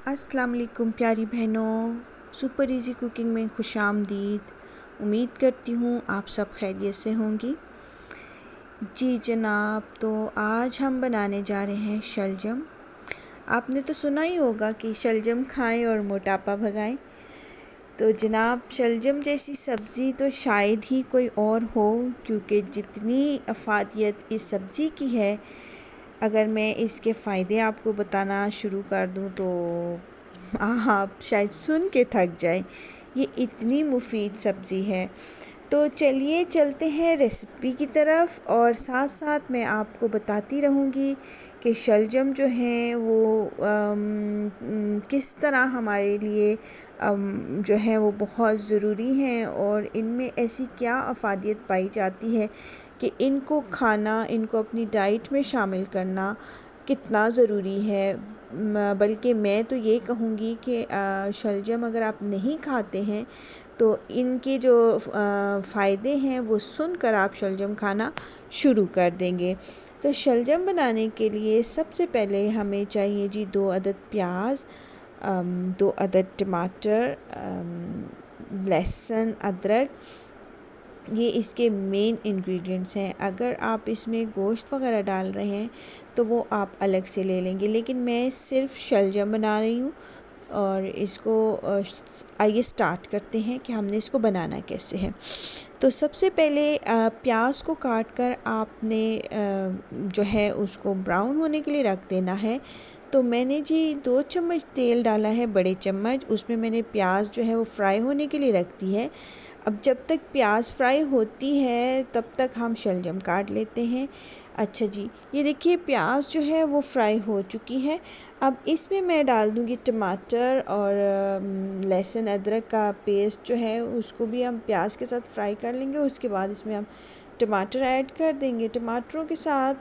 अस्सलाम वालेकुम प्यारी बहनों, सुपर इज़ी कुकिंग में खुशामदीद। उम्मीद करती हूँ आप सब खैरियत से होंगी। जी जनाब, तो आज हम बनाने जा रहे हैं शलजम। आपने तो सुना ही होगा कि शलजम खाएं और मोटापा भगाएं। तो जनाब, शलजम जैसी सब्ज़ी तो शायद ही कोई और हो, क्योंकि जितनी अफादियत इस सब्ज़ी की है, अगर मैं इसके फ़ायदे आपको बताना शुरू कर दूं तो आप शायद सुन के थक जाए। ये इतनी मुफीद सब्ज़ी है। तो चलिए चलते हैं रेसिपी की तरफ, और साथ साथ मैं आपको बताती रहूँगी कि शलजम जो हैं वो किस तरह हमारे लिए जो है वो बहुत ज़रूरी हैं, और इनमें ऐसी क्या अफादियत पाई जाती है कि इनको खाना, इनको अपनी डाइट में शामिल करना कितना ज़रूरी है। बल्कि मैं तो ये कहूँगी कि शलजम अगर आप नहीं खाते हैं तो इनके जो फ़ायदे हैं वो सुनकर आप शलजम खाना शुरू कर देंगे। तो शलजम बनाने के लिए सबसे पहले हमें चाहिए जी 2 अदद प्याज, 2 अदद टमाटर, लहसुन, अदरक। ये इसके मेन इंग्रेडिएंट्स हैं। अगर आप इसमें गोश्त वगैरह डाल रहे हैं तो वो आप अलग से ले लेंगे, लेकिन मैं सिर्फ शलजम बना रही हूँ। और इसको आइए स्टार्ट करते हैं कि हमने इसको बनाना कैसे है। तो सबसे पहले प्याज को काट कर आपने जो है उसको ब्राउन होने के लिए रख देना है। तो मैंने जी 2 चम्मच तेल डाला है, बड़े चम्मच। उसमें मैंने प्याज जो है वो फ्राई होने के लिए रख दी है। अब जब तक प्याज फ्राई होती है तब तक हम शलजम काट लेते हैं। अच्छा जी, ये देखिए प्याज जो है वो फ्राई हो चुकी है। अब इसमें मैं डाल दूँगी टमाटर और लहसुन अदरक का पेस्ट जो है उसको भी हम प्याज के साथ फ्राई कर लेंगे। उसके बाद इसमें हम टमाटर ऐड कर देंगे। टमाटरों के साथ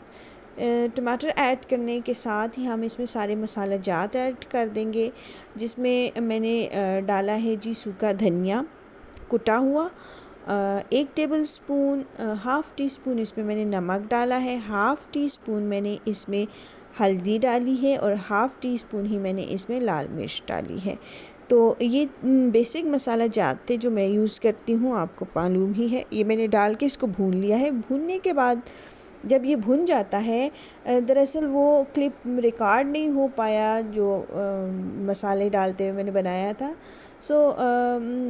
टमाटर ऐड करने के साथ ही हम इसमें सारे मसाला जात ऐड कर देंगे, जिसमें मैंने डाला है जी सूखा धनिया कुटा हुआ, 1 table spoon, half tea spoon इसमें मैंने नमक डाला है, हाफ़ टी स्पून मैंने इसमें हल्दी डाली है, और हाफ़ टी स्पून ही मैंने इसमें लाल मिर्च डाली है। तो ये बेसिक मसाला जात थे जो मैं यूज़ करती हूँ, आपको मालूम ही है। ये मैंने डाल के इसको भून लिया है। भूनने के बाद जब ये भुन जाता है, दरअसल वो क्लिप रिकॉर्ड नहीं हो पाया जो मसाले डालते हुए मैंने बनाया था।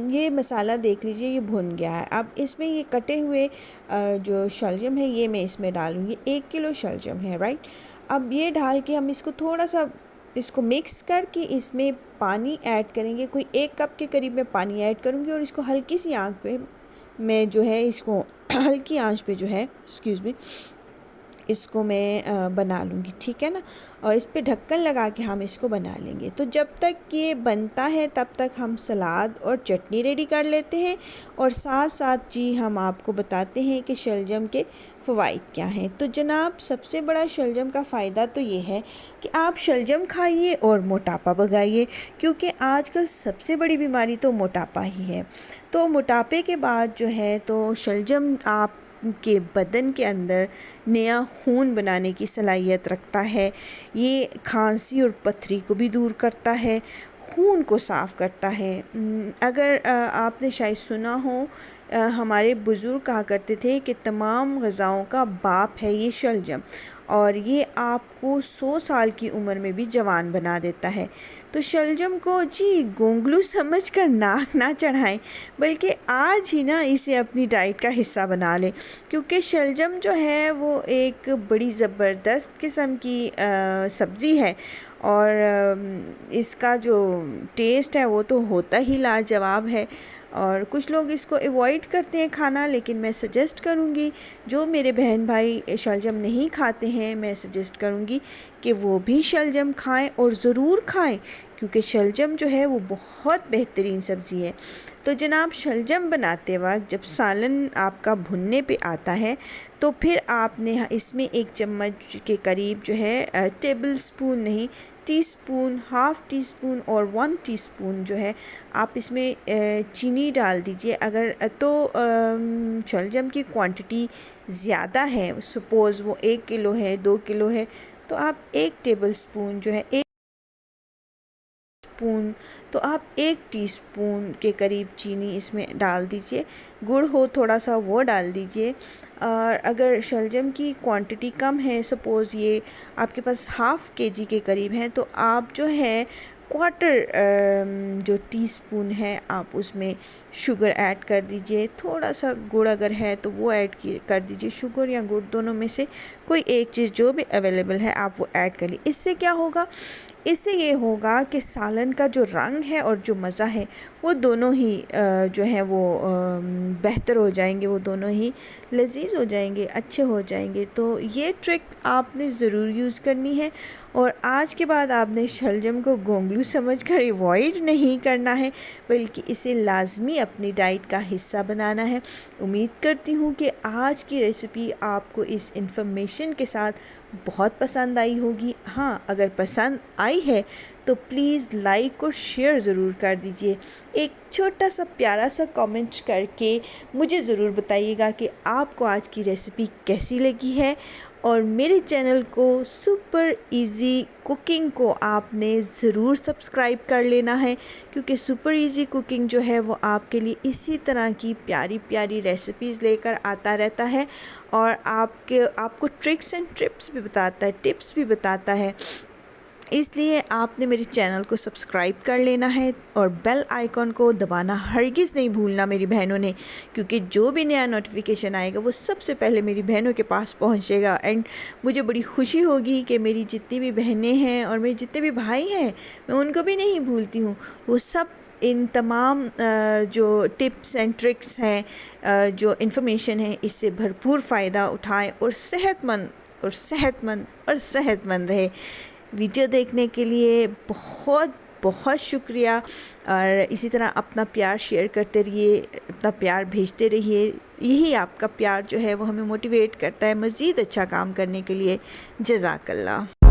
ये मसाला देख लीजिए ये भुन गया है। अब इसमें ये कटे हुए जो शलजम है ये मैं इसमें डालूँगी। 1 किलो शलजम है, राइट। अब ये डाल के हम इसको थोड़ा सा इसको मिक्स करके इसमें पानी ऐड करेंगे। कोई 1 कप के करीब मैं पानी ऐड करूँगी, और इसको हल्की सी आंच पे मैं जो है इसको हल्की आंच पे जो है एक्सक्यूज़ मी इसको मैं बना लूँगी, ठीक है ना। और इस पे ढक्कन लगा के हम इसको बना लेंगे। तो जब तक ये बनता है तब तक हम सलाद और चटनी रेडी कर लेते हैं, और साथ साथ जी हम आपको बताते हैं कि शलजम के फ़वाइद क्या हैं। तो जनाब, सबसे बड़ा शलजम का फ़ायदा तो ये है कि आप शलजम खाइए और मोटापा भगाइए, क्योंकि आजकल सबसे बड़ी बीमारी तो मोटापा ही है। तो मोटापे के बाद जो है तो शलजम आप के बदन के अंदर नया खून बनाने की सलाहियत रखता है। ये खांसी और पथरी को भी दूर करता है, खून को साफ़ करता है। अगर आपने शायद सुना हो, हमारे बुज़ुर्ग कहा करते थे कि तमाम ग़िज़ाओं का बाप है ये शलजम, और ये आपको 100 साल की उम्र में भी जवान बना देता है। तो शलजम को जी गोंगलू समझकर नाक ना चढ़ाएं, बल्कि आज ही ना इसे अपनी डाइट का हिस्सा बना लें, क्योंकि शलजम जो है वो एक बड़ी ज़बरदस्त किस्म की सब्ज़ी है। और इसका जो टेस्ट है वो तो होता ही लाजवाब है। और कुछ लोग इसको अवॉइड करते हैं खाना, लेकिन मैं सजेस्ट करूँगी जो मेरे बहन भाई शलजम नहीं खाते हैं, मैं सजेस्ट करूँगी कि वो भी शलजम खाएं, और ज़रूर खाएं, क्योंकि शलजम जो है वो बहुत बेहतरीन सब्ज़ी है। तो जनाब, शलजम बनाते वक्त जब सालन आपका भुनने पे आता है तो फिर आपने इसमें 1 चम्मच के करीब जो है टेबल स्पून नहीं, टीस्पून, हाफ़ टी स्पून और 1 टीस्पून जो है आप इसमें चीनी डाल दीजिए। अगर तो शलजम की क्वांटिटी ज़्यादा है, सपोज़ वो 1 किलो है, 2 किलो है, तो आप 1 टेबल स्पून जो है 1 टीस्पून, तो आप 1 टीस्पून के करीब चीनी इसमें डाल दीजिए। गुड़ हो थोड़ा सा वो डाल दीजिए। और अगर शलजम की क्वांटिटी कम है, सपोज़ ये आपके पास हाफ़ केजी के करीब है, तो आप जो है क्वार्टर जो टीस्पून है आप उसमें शुगर ऐड कर दीजिए। थोड़ा सा गुड़ अगर है तो वो ऐड कर दीजिए। शुगर या गुड़ दोनों में से कोई एक चीज़ जो भी अवेलेबल है आप वो ऐड कर ली। इससे क्या होगा, इससे ये होगा कि सालन का जो रंग है और जो मज़ा है वो दोनों ही जो है वो बेहतर हो जाएंगे, वो दोनों ही लजीज हो जाएंगे, अच्छे हो जाएंगे। तो ये ट्रिक आपने ज़रूर यूज़ करनी है और आज के बाद आपने शलजम को गोंगलू समझकर अवॉइड नहीं करना है, बल्कि इसे लाजमी अपनी डाइट का हिस्सा बनाना है। उम्मीद करती हूँ कि आज की रेसिपी आपको इस इंफॉर्मेशन के साथ बहुत पसंद आई होगी। हाँ, अगर पसंद आई है तो प्लीज़ लाइक और शेयर ज़रूर कर दीजिए। एक छोटा सा प्यारा सा कमेंट करके मुझे ज़रूर बताइएगा कि आपको आज की रेसिपी कैसी लगी है। और मेरे चैनल को सुपर इजी कुकिंग को आपने ज़रूर सब्सक्राइब कर लेना है, क्योंकि सुपर इजी कुकिंग जो है वो आपके लिए इसी तरह की प्यारी प्यारी रेसिपीज़ लेकर आता रहता है और आपको ट्रिक्स एंड टिप्स भी बताता है। इसलिए आपने मेरे चैनल को सब्सक्राइब कर लेना है और बेल आइकॉन को दबाना हरगिज़ नहीं भूलना मेरी बहनों ने, क्योंकि जो भी नया नोटिफिकेशन आएगा वो सबसे पहले मेरी बहनों के पास पहुंचेगा। एंड मुझे बड़ी खुशी होगी कि मेरी जितनी भी बहनें हैं और मेरे जितने भी भाई हैं, मैं उनको भी नहीं भूलती हूँ। वो सब इन तमाम जो टिप्स एंड ट्रिक्स हैं, जो इन्फॉर्मेशन है, इससे भरपूर फ़ायदा उठाएं और सेहतमंद रहे। वीडियो देखने के लिए बहुत बहुत शुक्रिया और इसी तरह अपना प्यार शेयर करते रहिए, अपना प्यार भेजते रहिए। यही आपका प्यार जो है वो हमें मोटिवेट करता है मज़ीद अच्छा काम करने के लिए। जज़ाकल्लाह।